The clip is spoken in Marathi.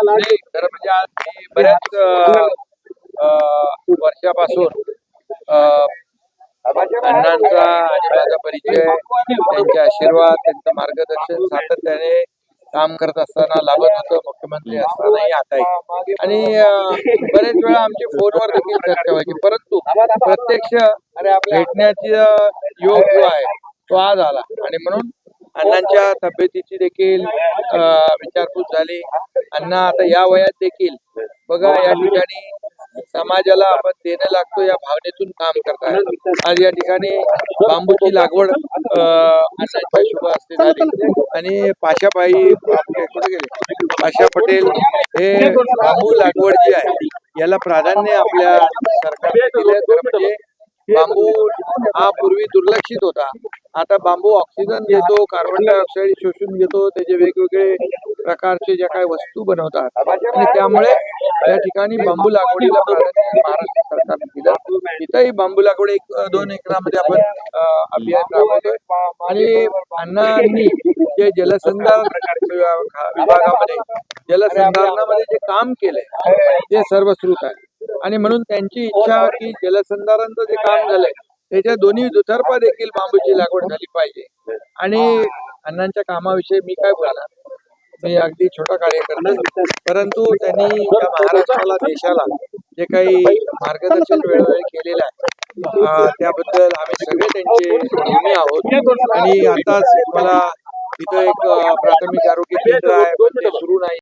नाही, खरं म्हणजे आज मी बऱ्याच अ, वर्षापासून अ, अण्णांचा आणि माझा परिचय, त्यांचे आशीर्वाद, त्यांचं मार्गदर्शन सातत्याने काम करत असताना लाभत होतं, मुख्यमंत्री असतानाही आताही. आणि बरेच वेळा आमची फोनवर देखील चर्चा व्हायची, परंतु प्रत्यक्ष भेटण्याचा योग जो आहे तो आज आला. आणि म्हणून अण्णांच्या तब्येतीची देखील विचारपूस झाली. अण्णा आता या वयात देखील बघा या ठिकाणी समाजाला आपण देणं लागतो या भावनेतून काम करतात. आज या ठिकाणी बांबूची लागवड अण्णांच्या शुभ हस्ते झाली. आणि पाशाबाई आपले कुठे गेले पाशा पटेल हे बांबू लागवड जी आहे याला प्राधान्य आपल्या सरकारने दिले. खरं म्हणजे बांबू हा पूर्वी दुर्लक्षित होता. आता बांबू ऑक्सिजन घेतो, कार्बन डायऑक्साईड शोषून घेतो, त्याचे वेगवेगळे प्रकारचे ज्या काही वस्तू बनवतात. आणि त्यामुळे या ठिकाणी बांबू लागवडीला प्राधान्य महाराष्ट्र सरकारने दिलं. इथंही बांबू लागवड 1-2 एकरामध्ये आपण अभियान राबवतोय. आणि अण्णांनी जे जलसंधारण विभागामध्ये जलसंधारणामध्ये जे काम केलंय ते सर्वश्रुत आहे. आणि म्हणून त्यांची इच्छा की जलसंधारणचं जे काम झालंय त्याच्या दोन्ही दुतर्फा देखील बांबूची लागवड झाली पाहिजे. आणि अण्णांच्या कामाविषयी मी काय बोलणार, मी अगदी छोटा कार्यकर्ता आहे, परंतु त्यांनी या महाराष्ट्राला देशाला जे काही मार्गदर्शन वेळोवेळी केलेलं आहे त्याबद्दल आम्ही सगळे त्यांचे ऋणी आहोत. आणि आताच मला इथं एक प्राथमिक आरोग्य केंद्र आहे पण ते सुरू नाही.